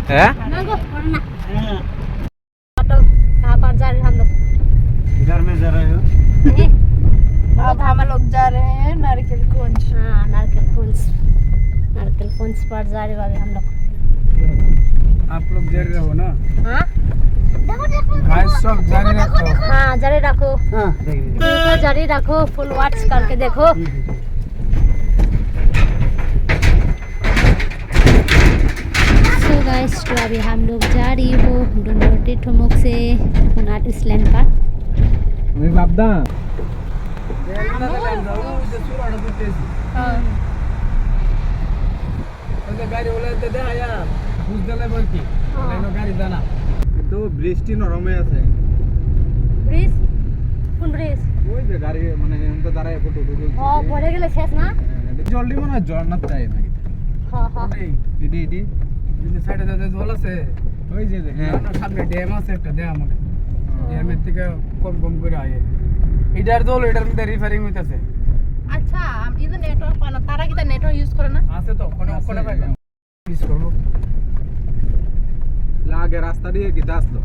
हैं? कहाँ पर जा रहे हैं हम लोग? घर में जा रहे हो? अब हम लोग जा रहे हैं नारियल कुंज। हाँ, नारियल कुंज पर जा रहे हैं हम लोग। आप लोग जा रहे हो ना? हाँ? गाइस सब जारी रखो। हाँ, जारी रखो। हाँ, देखिए। देखो, जारी रखो, फुल वॉच करके देखो। सो गाइस, तो अभी हम लोग जा रही हो डुंगरटी ठुमुक से कुनाट इसलैंड का। मैं बाबदा। गाड़ी वाला दे दे आया बुझ देले बरकी লাইনো গাড়ি জানা কিন্তু বৃষ্টি নরমে আছে ব্রিজ কোন ব্রিজ ওই যে গাড়ি মানে এনতে দাঁড়ায় ফটো তুলছে ও পড়ে গেলে শেষ না জলদি মনে হয় ঝর্ণা চাই নাকি হ্যাঁ হ্যাঁ ইডি এই যে সাইডে যে জল আছে ওই যে হ্যাঁ সামনে ড্যাম আছে একটা ড্যাম মানে ড্যামের থেকে কম কম করে আয় এটার জল এটার মধ্যে রিফারিং হইতাছে আচ্ছা ইদে নেটওয়ার্ক পানা তারা কি নেটওয়ার্ক ইউজ করে না আছে তো কোন কোন পাইবা ইউজ করব আগে রাস্তা দিয়ে কি আসলো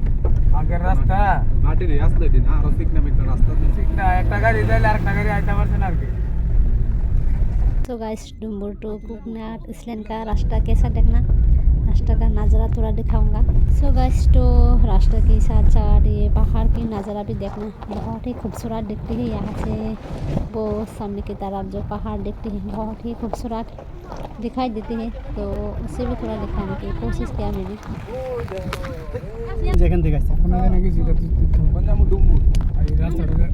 আগের রাস্তা মাটির রাস্তা দিন আর ঠিক নামে একটা রাস্তা ঠিক না একটা গাড়ি যাইলে আরেকটা গাড়ি আইতে পারছে না আর কি तो गाइस डुम्बुर टू कुकनाट इसलैंड का रास्ता कैसा देखना रास्ता का नज़ारा थोड़ा दिखाऊंगा। सो गाइस तो रास्ते के साथ साथ ये पहाड़ की नज़ारा भी देखना बहुत ही खूबसूरत दिखती है। यहाँ से वो सामने की तरफ जो पहाड़ दिखती है बहुत ही खूबसूरत दिखाई देती है, तो उसे भी थोड़ा दिखाने की कोशिश किया मैंने। যেখান থেকে আসছে কোন জায়গা নাকি যেটা পঞ্জাম ডুম্বুর আর এই রাস্তাটা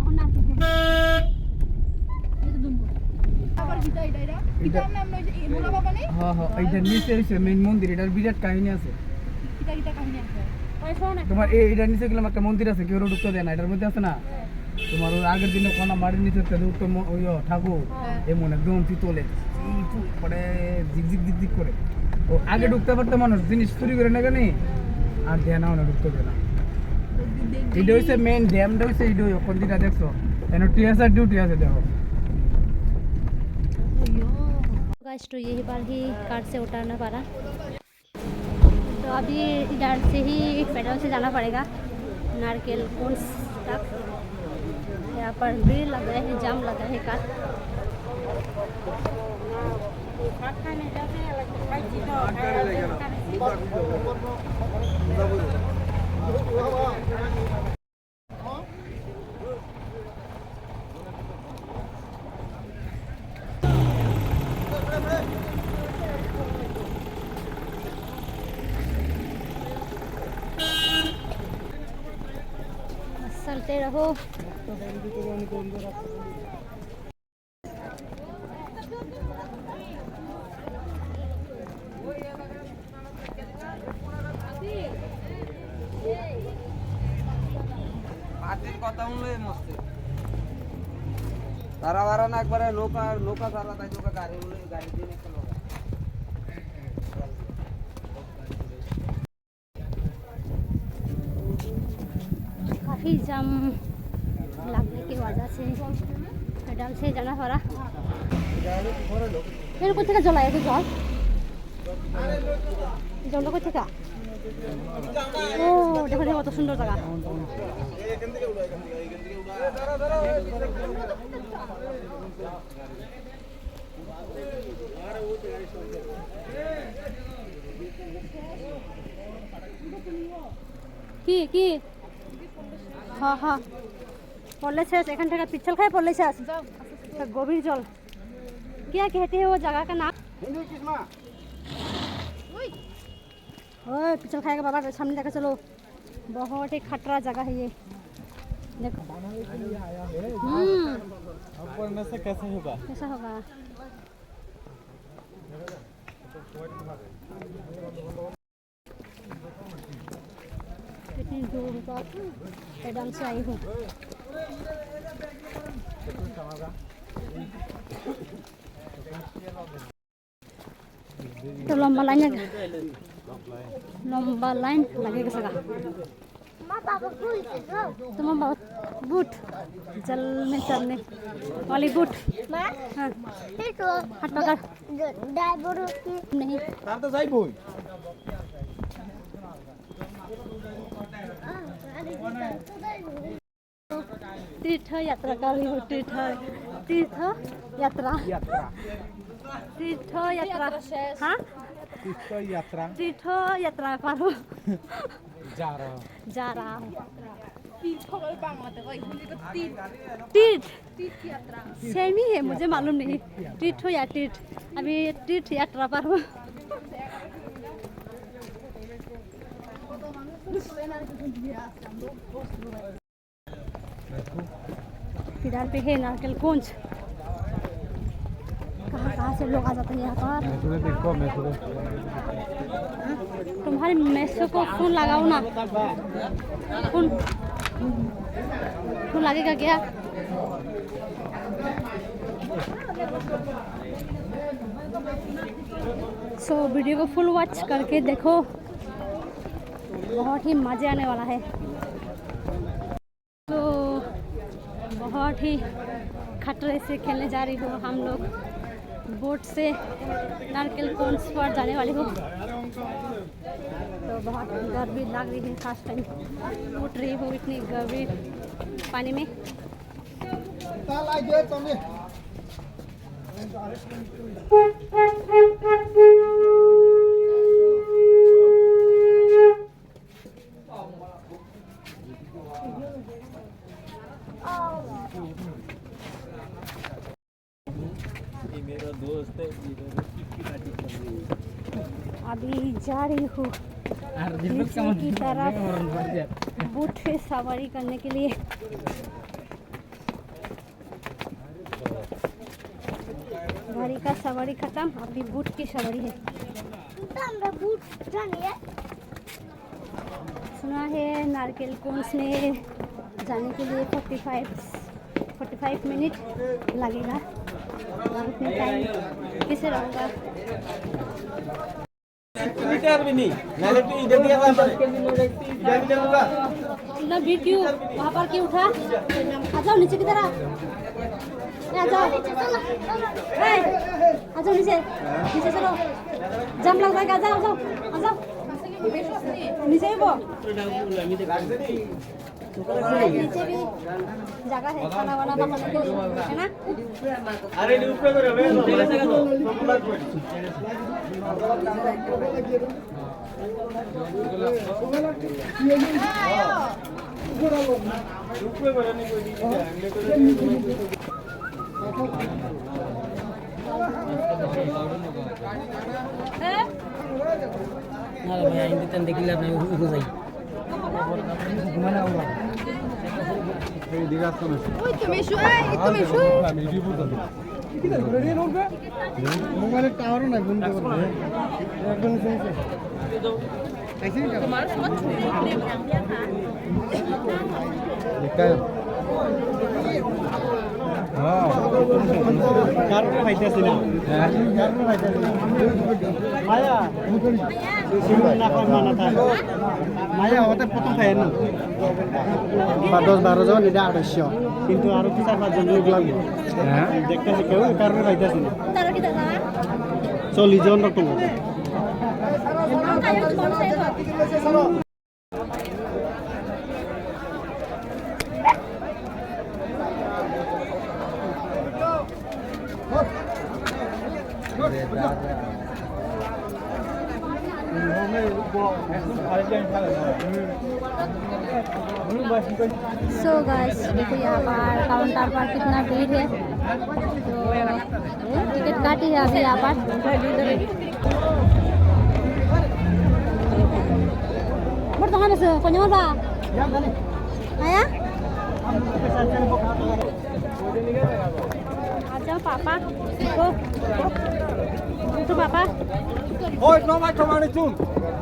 আবার গিটা এটা গিটার নাম নয় যে মুলা বাবা নেই হ্যাঁ হ্যাঁ এইটা নিচে এসে মেইন মন্দির এটার বিরাট কাহিনী আছে গিটা গিটা কাহিনী আছে তোমার এইটার নিচে গেলাম একটা মন্দির আছে কেউ ঢুকতে দেয় না এটার মধ্যে আছে না তোমার ওই আগের দিনে কোনা মাটির নিচে একটা উত্তর ওই ঠাকুর এমন একদম পিতলে পরে ঝিকঝিক ঝিকঝিক করে ও আগে ঢুকতে পারতো মানুষ জিনিস চুরি করে না কেন আর দেয় না ঢুকতে দেয় না এটা হচ্ছে মেইন ড্যামটা হচ্ছে এইটা কোন দিকে দেখছো এখানে টিএসআর ডিউটি আছে দেখো। गाइस तो यही बार ही कार से उतारना पड़ा, तो अभी इधर से ही पैदल से जाना पड़ेगा नारियल कुंज तक। यहाँ पर भीड़ लग रहा है, जाम लगा है कार। चलते रहो। কথা শুনলে মস্তে তারা বারা না একবারে নৌকা নৌকা তারা তাই নৌকা গাড়ি দিয়ে একটা লোক काफ़ी जाम लगने की वजह से पैदल से जाना पड़ा। फिर कुछ का जलाया तो जल कुछ का ओ देखो देखो कत सुंदर जगह কি हाँ हाँ पड़ले शेष एखान থেকে पिछल खाए पड़ले शेष गभीर जल क्या कहते हैं वो जगह का नाम ओए पिछल खाएगा बाबा सामने लेकर चलो बहुत ही खतरा जगह है ये देखो में से कैसे होगा कैसा होगा कितनी दूर का पैदल से आई हूँ। तो लंबा लाइन लगेगा सगा तुम्हारा बहुत बूट जल में चलने वाली बूट हाँ हाथ पकड़ नहीं তার তো যাইবই तीर्थ यात्रा कर रही हूँ तीर्थ यात्रा तीर्थ यात्रा हाँ তীর্থ যাত্রা तीर्थ यात्रा पर हूँ যা रहा जा रहा हूँ तीर्थ और बांग्लाते को हिंदी को तीर्थ तीर्थ यात्रा सेम ही है मुझे मालूम नहीं तीर्थ या तीर्थ अभी तीर्थ यात्रा पर हूँ फिलहाल पे है नारकेल कुंज कहाँ से लोग आ जाते हैं यहाँ पर देखो मैं तुम्हारे मैसो को फोन लगाओ ना फोन फोन लगेगा क्या सो वीडियो को फुल वॉच करके देखो बहुत ही मज़े आने वाला है तो बहुत ही खतरे से खेलने जा रही हूँ हम लोग बोट से नारकेल कुंज पर जाने वाली हूँ तो बहुत गर्मी लग रही है फर्स्ट टाइम उठ रही हूँ इतनी गर्मी पानी में मेरा दोस्त है अभी जा रही हूँ नीचे की तरफ बोट पे सवारी करने के लिए गाड़ी का सवारी खत्म अभी बोट की सवारी है सुना है नारकेल कुंज में जाने के लिए 45 मिनट लगेगा इतने टाइम कैसे रहूँगा ना वीडियो वहाँ पर क्यों उठा आ जाओ नीचे की तरफ आ जाओ आ जाओ नीचे नीचे चलो जम लग जाएगा आ जाओ आ जाओ नीचे ही वो नीचे भी जगह है खाना वाना बनाने के लिए है ना अरे ऊपर करो মোবাইলের টাওয়ারও নাই বন্ধ করবে একদম শুনছে মায়া ওদের প্রথম খাই না 10-12 জন এটা 800 কিন্তু আরো 4-5 জন লোক লাগবে হ্যাঁ দেখতেছি কেউ কারণে খাইতেছি না 40 জন রকম सो गाइस देखो यहाँ पर काउंटर पर कितना भीड़ है तो टिकट काटी है अभी यहाँ पर bertahan se konyol ba ayah aja papa itu papa oi no mai tomane chun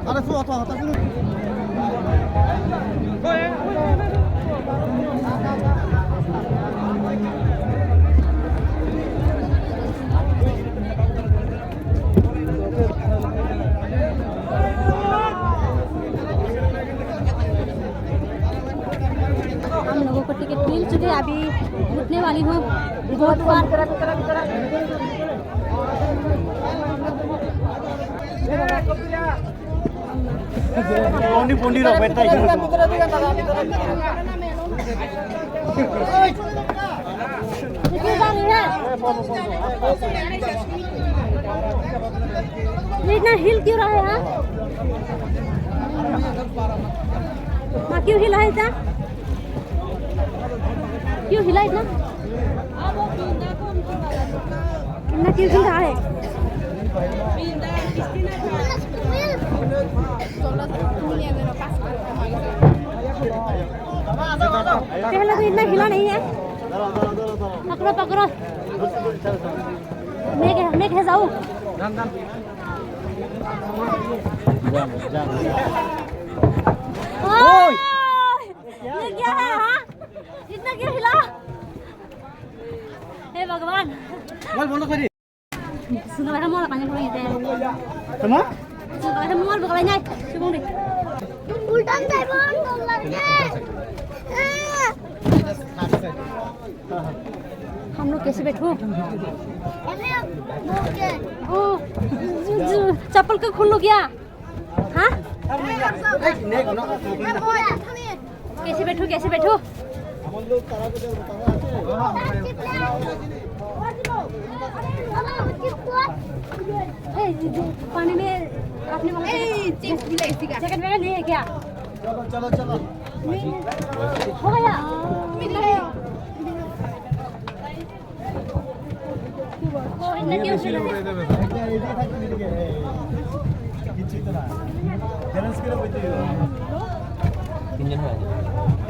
ara su hata hata chun को टिकट मिल चुके, अभी उठने वाली हूँ बोट पर। इतना हिल क्यों रहा है यहाँ? माँ क्यों हिला है इतना? क्यों हिला इतना? इतना क्यों हिल रहा है? पहले तो इतना हिला नहीं है। पकड़ो पकड़ो, मैं कह जाऊँ? ये क्या है? हाँ, इतना क्यों हिला? हे भगवान, sudah ada mau lakukan yang itu. Sama? Sudah ada mau lakukan yang itu. Coba deh. Ultan जाए बोल बोल लगे हम लोग कैसे बैठो? ओ, चप्पल का खोल लो क्या? हाँ? कैसे बैठो? कैसे बैठो? पानी में अपने जैकेट वगैरह नहीं है क्या? चलो चलो हो गया।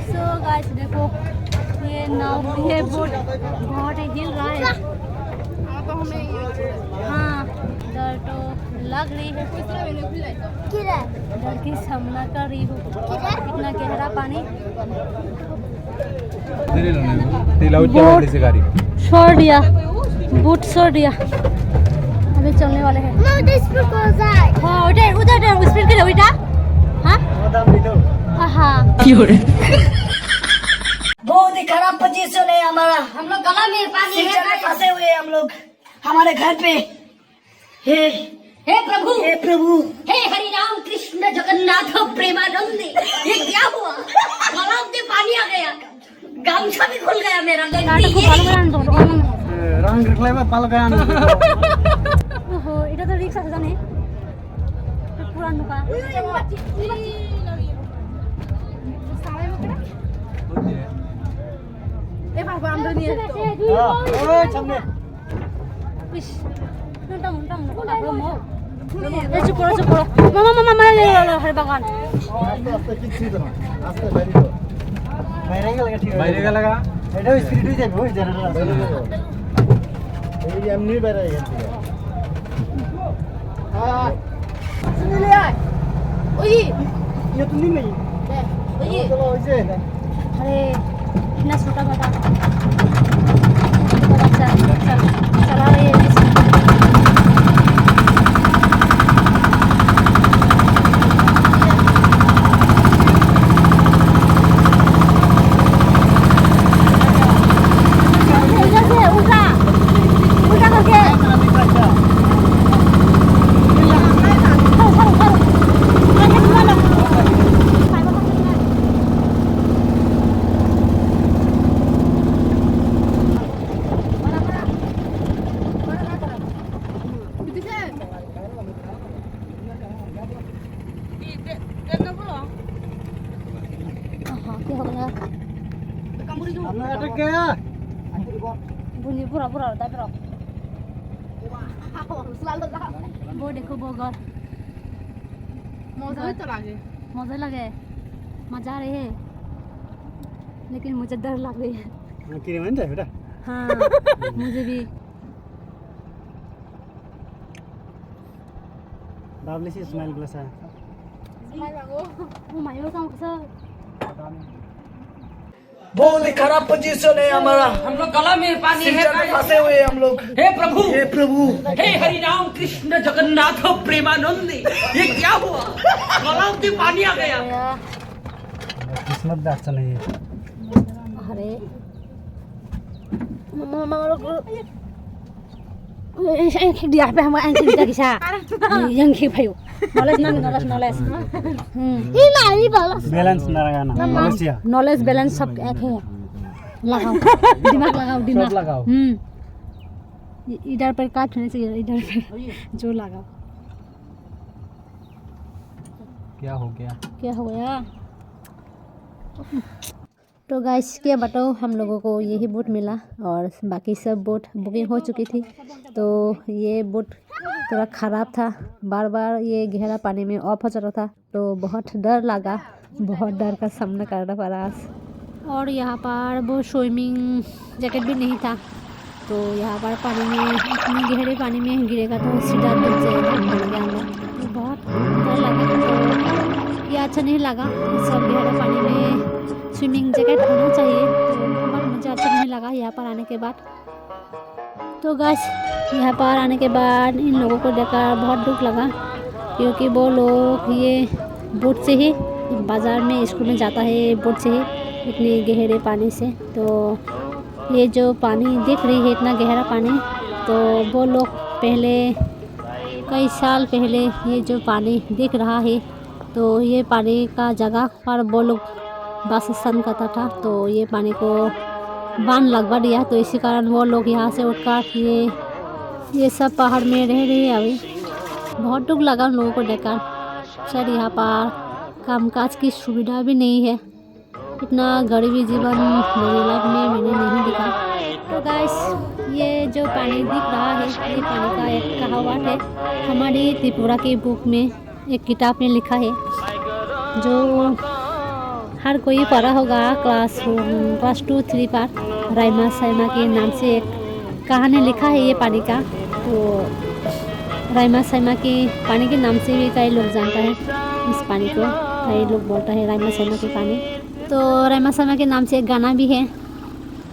सो गाइस देखो, ये नाव, ये बोट बहुत ही हिल रहा है। हाँ, डर तो लग रही है, डर की सामना कर रही हूँ। इतना गहरा पानी। छोड़ दिया, बूट छोड़ दिया, अभी चलने वाले हैं। हाँ उधर उधर स्पीड के उधर। हाँ हाँ, बहुत ही खराब पोजीशन है हमारा। हम लोग गला में पानी है, फंसे हुए हैं हम लोग हमारे घर पे। हे प्रभु, हे प्रभु, हे हरि राम कृष्ण जगन्नाथ प्रेमानंद। ये क्या हुआ? गला में पानी आ गया, गामछा भी खुल गया मेरा। रंग निकले में पल गया। ओहो, এটা তো রিক্সা আছে জানে, পুরান নৌকা। এবার বান্দর নিয়ে ইস, নটা নটা নটা প্রমো। এই চুপ করো চুপ করো। মামা মামা মামা হরে ভগবান। আস্তে আস্তে কিচ্ছু তো না, আস্তে বাইরে তো। বাইরে গেলে ঠিক আছে। বাইরে গেলে এটা স্পিড হয়ে যাবে, ওই জেনারেটর আছে। এই এমনি বাইরে গেছে। हां सुन ले आए। ওই ये तो नहीं नहीं। ওই चलो ऐसे। अरे इतना छोटा बता चल चल चला रही है। हमने अटक गया। bunyi pura-pura tapi rock. selalu dah वो देखो वो घर मौजा तो लगे मजा लगे, मजा आ रही है, लेकिन मुझे डर लग रही है। किरी मानता है बेटा? हाँ मुझे भी। बाबले से स्माइल ग्लास है। वो मायो काम कैसा? बहुत ही खराब पोजीशन है हमारा। हम लोग गला में पानी है, फंसे हुए हैं हम लोग। हे प्रभु, हे प्रभु, हे हरि राम कृष्ण जगन्नाथ प्रेमानंद। ये क्या हुआ? गला में पानी आ गया। किस्मत अच्छा नहीं है। Mare. Mama anh khích đi apa sama anh khích kita kisah yang khích payu knowledge ini balas balance ना लगाना मलेशिया knowledge balance सब एक है लगाओ दिमाग लगाओ इधर पर काट होना चाहिए इधर पे जो लगाओ क्या हो गया तो गाइस क्या बताओ हम लोगों को यही बोट मिला और बाकी सब बोट बुकिंग हो चुकी थी तो ये बोट थोड़ा ख़राब था बार बार ये गहरा पानी में ऑफ हो जाता था तो बहुत डर लगा बहुत डर का सामना करना पड़ा और यहाँ पर वो स्विमिंग जैकेट भी नहीं था तो यहाँ पर पानी में इतनी गहरे पानी में गिरेगा तो सीधा डूब जाएगा पानी के अंदर तो बहुत डर लगा तो ये अच्छा नहीं लगा सब गहरा पानी में स्विमिंग जैकेट होना चाहिए तो मुझे अच्छा नहीं लगा यहाँ पर आने के बाद तो गाइस यहाँ पर आने के बाद इन लोगों को देखकर बहुत दुख लगा क्योंकि वो लोग ये बोट से ही बाज़ार में स्कूल में जाता है बोट से ही इतने गहरे पानी से तो ये जो पानी दिख रही है इतना गहरा पानी तो वो लोग पहले कई साल पहले ये जो पानी दिख रहा है तो ये पानी का जगह पर वो लोग बस स्टैंड करता था तो ये पानी को बांध लगवा दिया तो इसी कारण वो लोग यहाँ से उठकर ये सब पहाड़ में रह रही है अभी बहुत दुख लगा उन लोगों को देखकर शायद यहाँ पर कामकाज की सुविधा भी नहीं है इतना गरीबी जीवन मेरी लाइफ में मैंने नहीं देखा तो गाइस ये जो पानी दिख रहा है ये पानी का एक कहावत है हमारी त्रिपुरा की बुक में एक किताब में लिखा है जो हर कोई पढ़ा होगा क्लास 2-3 पर राइमा साइमा के नाम से एक कहानी लिखा है ये पानी का तो राइमा साइमा के पानी के नाम से भी कई लोग जानता है इस पानी को कई लोग बोलता है राइमा साइमा के पानी तो राइमा साइमा के नाम से एक गाना भी है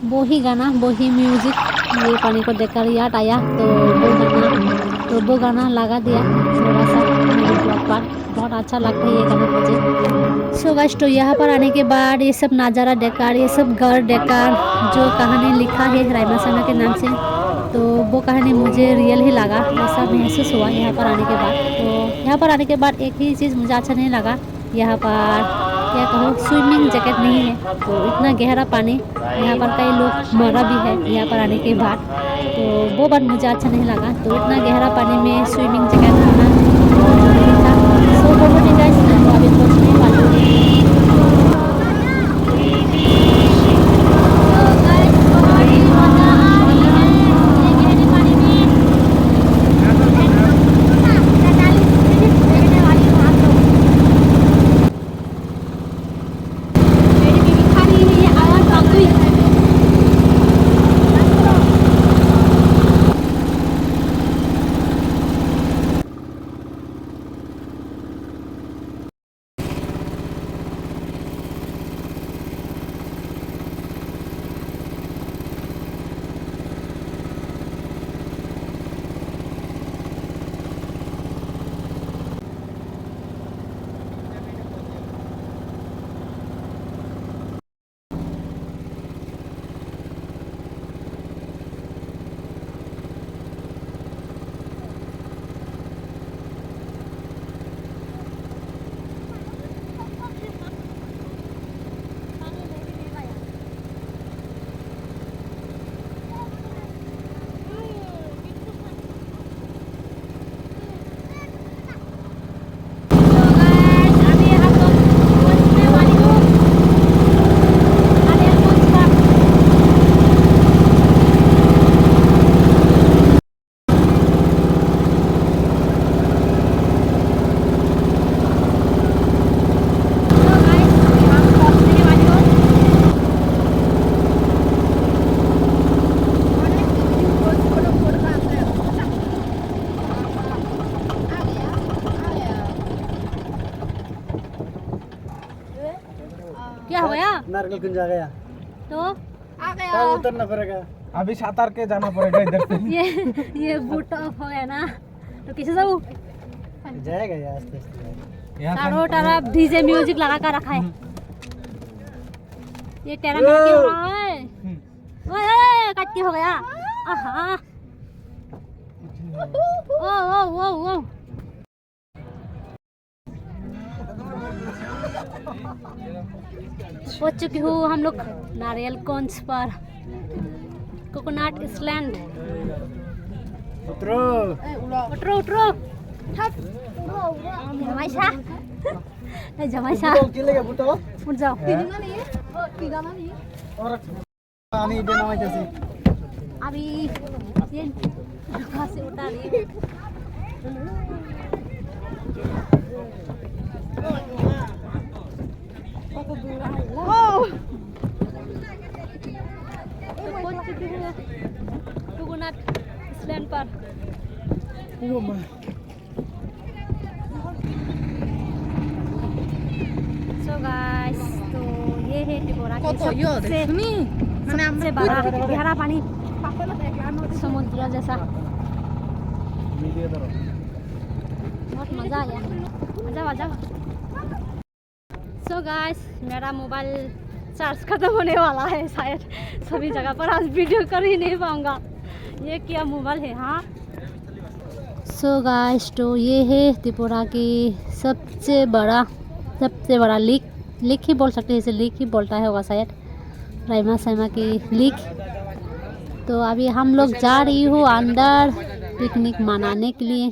वो ही म्यूज़िक ये पानी को देखकर याद आया तो वो गाना लगा दिया थोड़ा सा मेरे ब्लॉग पर बहुत अच्छा लगता है ये गाना मुझे सो गाइस तो यहाँ पर आने के बाद ये सब नज़ारा देखकर ये सब घर देखकर जो कहानी लिखा है राइमा साइमा के नाम से तो वो कहानी मुझे रियल ही लगा ऐसा महसूस हुआ यहाँ पर आने के बाद तो यहाँ पर आने के बाद एक ही चीज़ मुझे अच्छा नहीं लगा यहाँ पर क्या कहूँ स्विमिंग जैकेट नहीं है तो इतना गहरा पानी यहाँ पर कई लोग मरा भी है यहाँ पर आने के बाद तो वो बात मुझे अच्छा नहीं लगा तो इतना गहरा पानी में स्विमिंग जैकेट होना जरूरी था सो बोलो गाइस अभी पहुँचने वाले क्या हो गया नारियल कुंज आ गया तो आ गया क्या उतरना पड़ेगा अभी सातार के जाना पड़ेगा इधर से ये बूट ऑफ हो गया ना तो किसे जाऊँ जाएगा यार आस्ते आस्ते चारों तरफ डीजे म्यूजिक लगा कर रखा है ये टेढ़ा मेढ़ा क्यों हो रहा है? ओए कच्ची हो गया। आहा ओ ओ ओ ओ पहुंच चुकी हूँ हम लोग नारियल गंज पर, कोकोनट आइलैंड। उतरो उतरो उतरो जमाई सा जमाई सा केले बुटो उठ जाओ। Tiga mana? और पानी देना है जैसे अभी ये कहाँ से उठा रही हूँ। तो पहुंच चुकी हूँ कोकोनट आइलैंड पर। सो गाइस, तो ये है त्रिपुरा की सबसे बड़ा गहरा पानी समुद्र जैसा। बहुत मज़ा आया, मज़ा मज़ा। सो गाइस, मेरा मोबाइल चार्ज खत्म होने वाला है, शायद सभी जगह पर आज वीडियो कर ही नहीं पाऊँगा। ये क्या मोबाइल है। हाँ सो गाइस, तो ये है त्रिपुरा की सबसे बड़ा लेक ही बोल सकते हैं, इसे लेक ही बोलता है होगा शायद, रायमा साइमा की लेक। तो अभी हम लोग जा रही हूँ अंदर पिकनिक मनाने के लिए।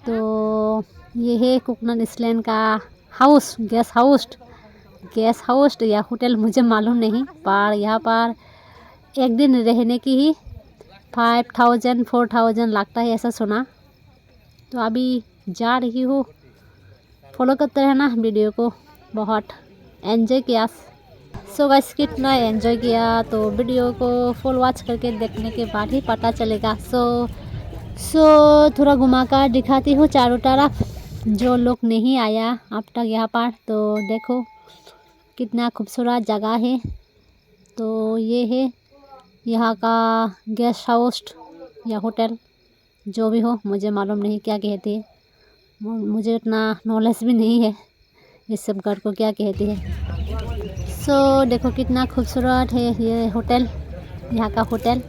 तो ये है कोकोनट आइलैंड का हाउस, गेस्ट हाउस या होटल मुझे मालूम नहीं, पर यहाँ पर एक दिन रहने की ही 5000-4000 लगता है, ऐसा सुना। तो अभी जा रही हूँ, फॉलो करते रहना वीडियो को। बहुत एंजॉय किया। सो गाइस, कितना एंजॉय किया तो वीडियो को फुल वॉच करके देखने के बाद ही पता चलेगा। सो थोड़ा घुमा कर दिखाती हूँ चारों तरफ, जो लोग नहीं आया अब तक यहाँ पर। तो देखो कितना खूबसूरत जगह है। तो ये है यहाँ का गेस्ट हाउस या होटल, जो भी हो मुझे मालूम नहीं क्या कहती है, मुझे उतना नॉलेज भी नहीं है इस सब घर को क्या कहती है। सो देखो कितना खूबसूरत है ये होटल, यहाँ का होटल,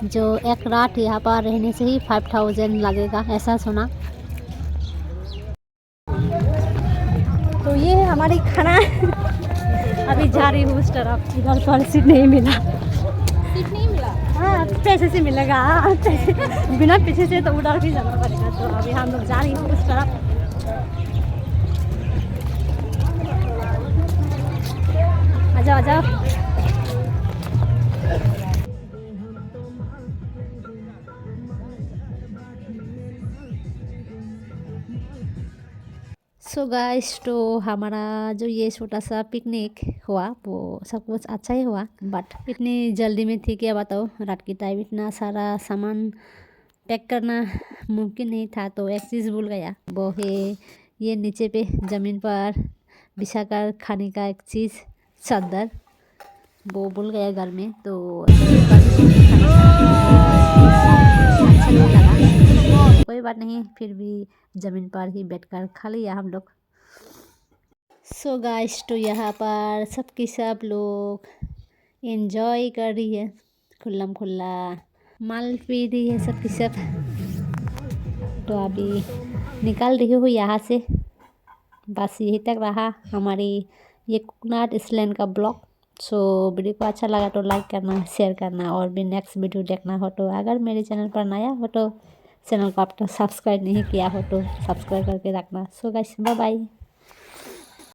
जो एक रात यहाँ पर रहने से ही 5000 लगेगा, ऐसा सुना। तो ये है हमारी खाना। अभी जा रही हूँ उस तरफ, इधर पर सीट नहीं मिला। हाँ, पैसे से मिलेगा, बिना पैसे से तो उधर भी जाना पड़ेगा। तो अभी हम लोग जा रही हूँ उस तरफ। आ जाओ। सो गाइस, तो हमारा जो ये छोटा सा पिकनिक हुआ वो सब कुछ अच्छा ही हुआ, बट इतनी जल्दी में थी क्या बताओ, रात की टाइम इतना सारा सामान पैक करना मुमकिन नहीं था। तो एक चीज़ भूल गया, वो है ये नीचे पे ज़मीन पर बिछाकर खाने का एक चीज़, चादर, वो भूल गया घर में। तो कोई बात नहीं, फिर भी ज़मीन पर ही बैठकर खा लिया हम लोग। सो गाइस, तो यहाँ पर सबके सब लोग एंजॉय कर रही है, खुल्लम खुल्ला माल पी रही है सबकी सब। तो अभी निकल रही हूँ यहाँ से। बस यही तक रहा हमारी ये कोकोनट आइलैंड का ब्लॉग। सो वीडियो को अच्छा लगा तो लाइक करना, शेयर करना, और भी नेक्स्ट वीडियो देखना हो तो अगर मेरे चैनल पर नया हो तो चैनल को आप तो सब्सक्राइब नहीं किया हो तो सब्सक्राइब करके रखना। So guys, bye bye.